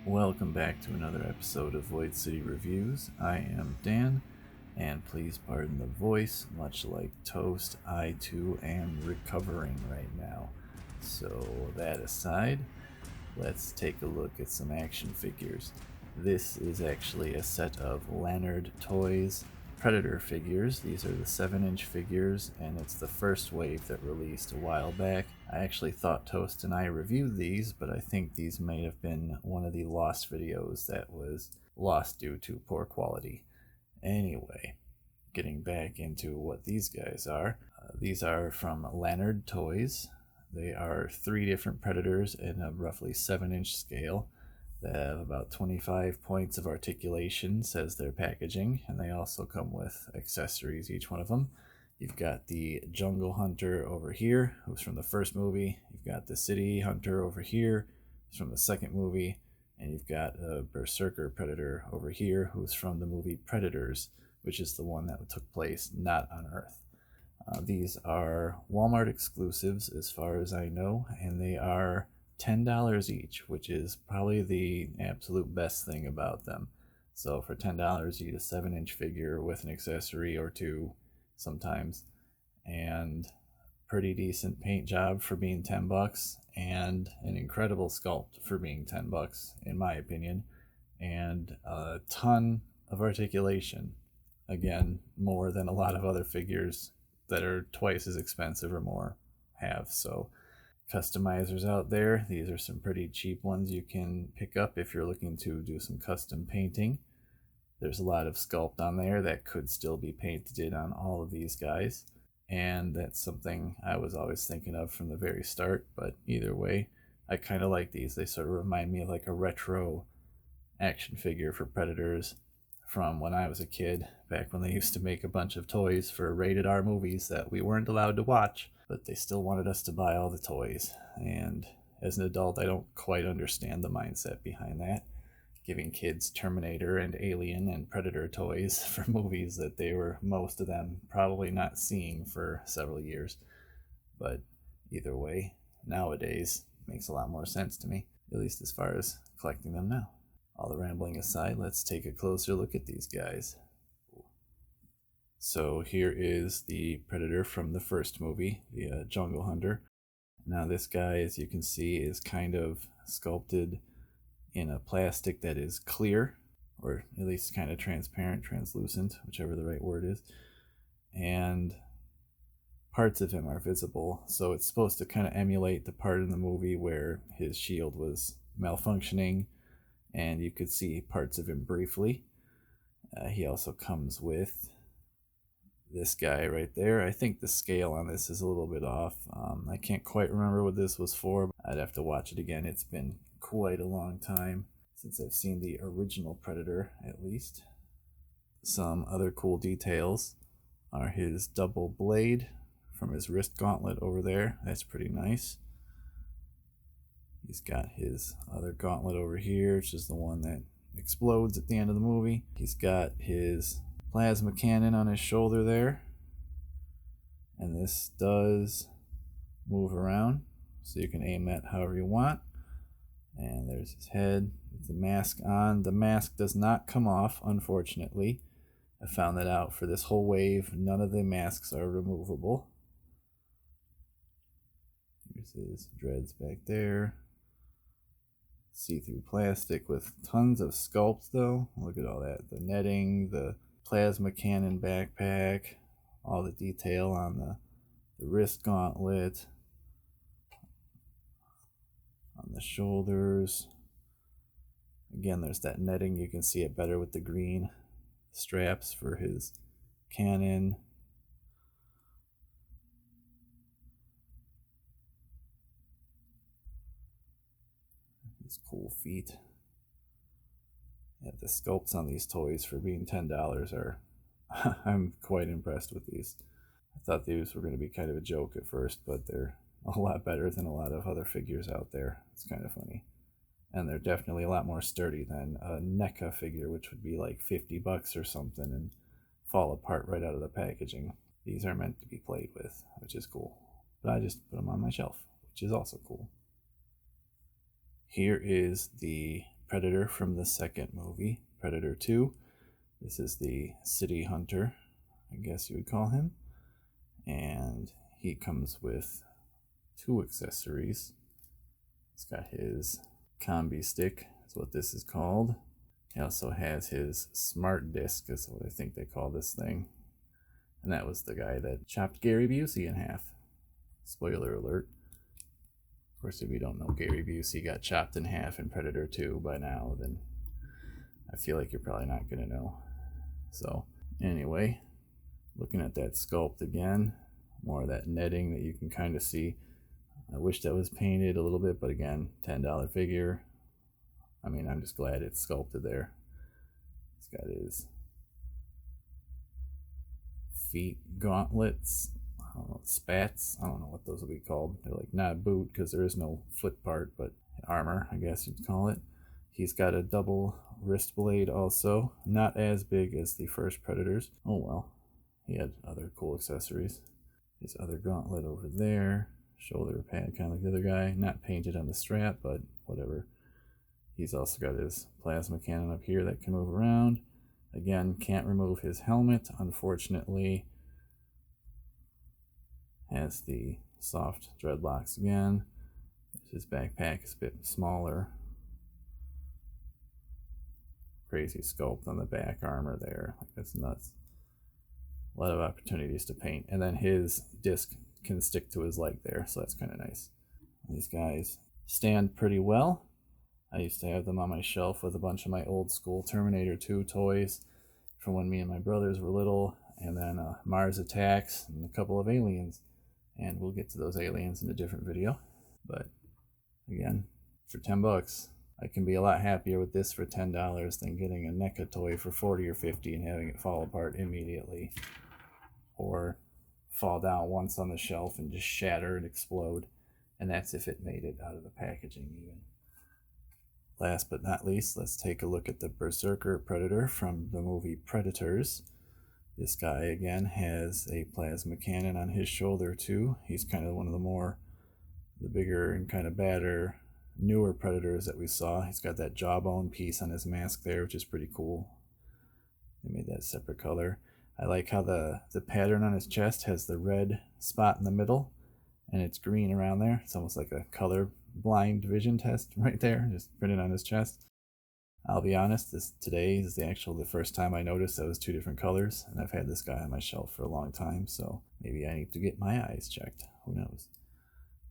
Welcome back to another episode of Void City Reviews. I am Dan, and please pardon the voice. Much like Toast, I too am recovering right now. So, that aside, let's take a look at some action figures. This is actually a set of Lanard Toys Predator figures. These are the 7-inch figures, and it's the first wave that released a while back. I actually thought Toast and I reviewed these, but I think these may have been one of the lost videos that was lost due to poor quality. Anyway, getting back into what these guys are. These are from Lanard Toys. They are 3 different Predators in a roughly 7-inch scale. They have about 25 points of articulation, says their packaging, and they also come with accessories, each one of them. You've got the Jungle Hunter over here, who's from the first movie. You've got the City Hunter over here, who's from the second movie. And you've got a Berserker Predator over here, who's from the movie Predators, which is the one that took place not on Earth. These are Walmart exclusives as far as I know, and they are $10 each, which is probably the absolute best thing about them. So for $10 you get a 7-inch figure with an accessory or two sometimes, and pretty decent paint job for being $10, and an incredible sculpt for being $10 in my opinion, and a ton of articulation. Again, more than a lot of other figures that are twice as expensive or more have. So customizers out there, these are some pretty cheap ones you can pick up if you're looking to do some custom painting. There's a lot of sculpt on there that could still be painted in on all of these guys, and that's something I was always thinking of from the very start. But either way, I kind of like these. They sort of remind me of like a retro action figure for Predators from when I was a kid, back when they used to make a bunch of toys for rated R movies that we weren't allowed to watch, but they still wanted us to buy all the toys. And as an adult, I don't quite understand the mindset behind that, giving kids Terminator and Alien and Predator toys for movies that they were, most of them, probably not seeing for several years. But either way, nowadays makes a lot more sense to me, at least as far as collecting them now. All the rambling aside, let's take a closer look at these guys. So here is the Predator from the first movie, the Jungle Hunter. Now this guy, as you can see, is kind of sculpted in a plastic that is clear, or at least kind of transparent, translucent, whichever the right word is. And parts of him are visible, so it's supposed to kind of emulate the part in the movie where his shield was malfunctioning, and you could see parts of him briefly. He also comes with this guy right there. I think the scale on this is a little bit off. I can't quite remember what this was for. I'd have to watch it again. It's been quite a long time since I've seen the original Predator, at least. Some other cool details are his double blade from his wrist gauntlet over there. That's pretty nice. He's got his other gauntlet over here, which is the one that explodes at the end of the movie. He's got his plasma cannon on his shoulder there, and this does move around, so you can aim at however you want. And there's his head with the mask on. The mask does not come off, unfortunately. I found that out for this whole wave. None of the masks are removable. Here's his dreads back there. See-through plastic with tons of sculpts though. Look at all that. The netting, the plasma cannon backpack, all the detail on the wrist gauntlet, on the shoulders. Again, there's that netting. You can see it better with the green straps for his cannon. His cool feet. Yeah, the sculpts on these toys for being $10 are I'm quite impressed with these. I thought these were going to be kind of a joke at first, but they're a lot better than a lot of other figures out there. It's kind of funny. And they're definitely a lot more sturdy than a NECA figure, which would be like $50 or something and fall apart right out of the packaging. These are meant to be played with, which is cool. But I just put them on my shelf, which is also cool. Here is the Predator from the second movie, Predator 2. This is the City Hunter, I guess you would call him. And he comes with 2 accessories. He's got his combi stick, is what this is called. He also has his smart disc, is what I think they call this thing. And that was the guy that chopped Gary Busey in half. Spoiler alert. Of course, if you don't know Gary Busey got chopped in half in Predator 2 by now, then I feel like you're probably not going to know. So, anyway, looking at that sculpt again, more of that netting that you can kind of see. I wish that was painted a little bit, but again, $10 figure. I mean, I'm just glad it's sculpted there. He's got his feet gauntlets, I don't know, spats, I don't know what those will be called. They're like not a boot because there is no foot part, but armor, I guess you'd call it. He's got a double wrist blade also, not as big as the first Predators. Oh well, he had other cool accessories. His other gauntlet over there, shoulder pad kind of like the other guy, not painted on the strap, but whatever. He's also got his plasma cannon up here that can move around. Again, can't remove his helmet, unfortunately. Has the soft dreadlocks again. His backpack is a bit smaller. Crazy sculpt on the back armor there. Like, that's nuts. A lot of opportunities to paint. And then his disc can stick to his leg there, so that's kind of nice. These guys stand pretty well. I used to have them on my shelf with a bunch of my old school Terminator 2 toys from when me and my brothers were little, and then Mars Attacks and a couple of aliens. And we'll get to those aliens in a different video. But again, for $10, I can be a lot happier with this for $10 than getting a NECA toy for $40 or $50 and having it fall apart immediately, or fall down once on the shelf and just shatter and explode. And that's if it made it out of the packaging even. Last but not least, let's take a look at the Berserker Predator from the movie Predators. This guy, again, has a plasma cannon on his shoulder, too. He's kind of one of the bigger and kind of badder, newer Predators that we saw. He's got that jawbone piece on his mask there, which is pretty cool. They made that separate color. I like how the pattern on his chest has the red spot in the middle, and it's green around there. It's almost like a color blind vision test right there, just printed on his chest. I'll be honest, today is the first time I noticed that was 2 different colors, and I've had this guy on my shelf for a long time, so maybe I need to get my eyes checked. Who knows?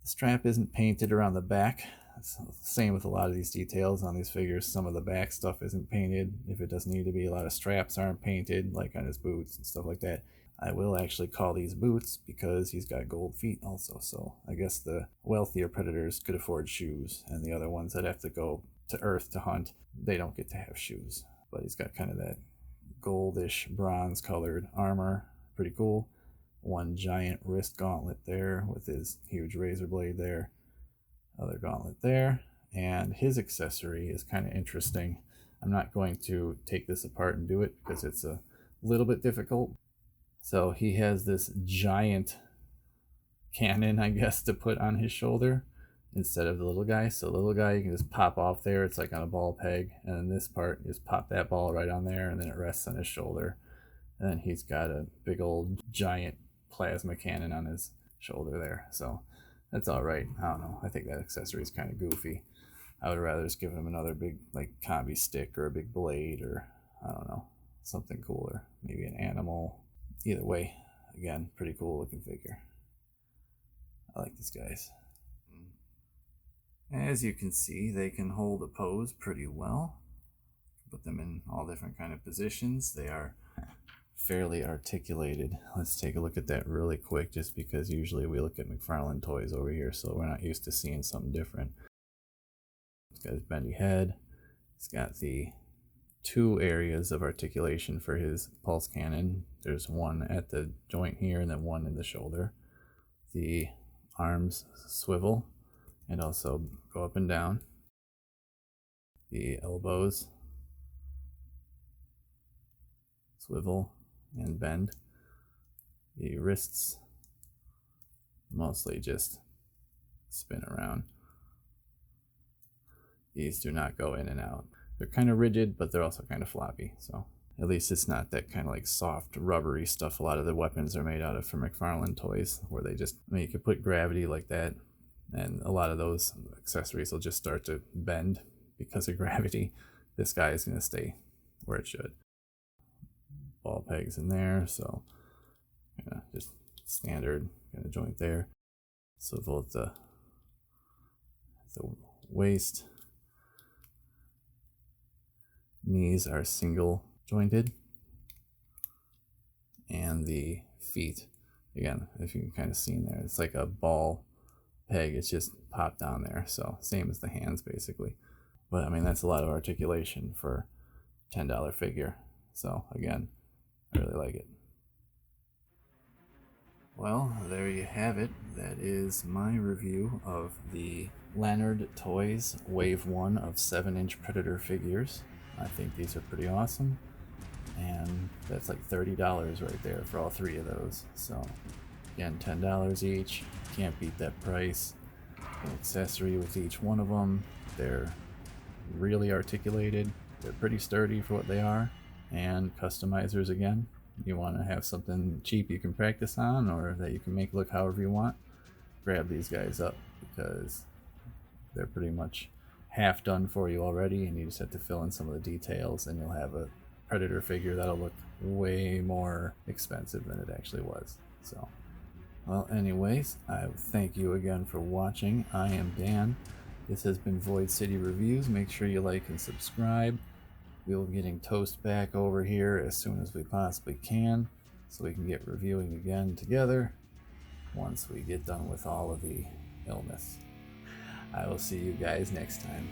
The strap isn't painted around the back. It's the same with a lot of these details on these figures. Some of the back stuff isn't painted. If it doesn't need to be, a lot of straps aren't painted, like on his boots and stuff like that. I will actually call these boots because he's got gold feet also, so I guess the wealthier Predators could afford shoes, and the other ones that have to go to Earth to hunt, they don't get to have shoes. But he's got kind of that goldish bronze colored armor, pretty cool. One giant wrist gauntlet there with his huge razor blade there. Other gauntlet there, and his accessory is kind of interesting. I'm not going to take this apart and do it because it's a little bit difficult. So he has this giant cannon, I guess, to put on his shoulder instead of the little guy. So the little guy, you can just pop off there. It's like on a ball peg. And then this part, you just pop that ball right on there, and then it rests on his shoulder. And then he's got a big old giant plasma cannon on his shoulder there. So that's all right. I don't know. I think that accessory is kind of goofy. I would rather just give him another big, like, combi stick or a big blade, or I don't know, something cooler. Maybe an animal. Either way, again, pretty cool looking figure. I like these guys. As you can see, they can hold a pose pretty well. Put them in all different kind of positions. They are fairly articulated. Let's take a look at that really quick, just because usually we look at McFarlane Toys over here, so we're not used to seeing something different. He's got his bendy head. He's got the 2 areas of articulation for his pulse cannon. There's one at the joint here and then one in the shoulder. The arms swivel and also go up and down. The elbows swivel and bend. The wrists mostly just spin around. these do not go in and out. They're kind of rigid, but they're also kind of floppy, so at least it's not that kind of like soft, rubbery stuff a lot of the weapons are made out of for McFarlane toys, where they just, I mean, you can put gravity like that, and a lot of those accessories will just start to bend because of gravity. This guy is going to stay where it should. Ball pegs in there, so just standard kind of joint there. Swivel at the waist. Knees are single jointed, and the feet, again, if you can kind of see in there, it's like a ball peg. It's just popped down there, so same as the hands basically. But I mean, that's a lot of articulation for a $10 figure. So again, I really like it. Well, there you have it. That is my review of the Lanard Toys Wave 1 of 7-inch Predator figures. I think these are pretty awesome, and that's like $30 right there for all three of those. So again, $10 each. Can't beat that price. An accessory with each one of them. They're really articulated. They're pretty sturdy for what they are. And customizers again. You want to have something cheap you can practice on, or that you can make look however you want, grab these guys up, because they're pretty much half done for you already, and you just have to fill in some of the details, and you'll have a Predator figure that'll look way more expensive than it actually was. So, well, anyways, I thank you again for watching. I am Dan. This has been Void City Reviews. Make sure you like and subscribe. We'll be getting Toast back over here as soon as we possibly can, so we can get reviewing again together once we get done with all of the illness. I will see you guys next time.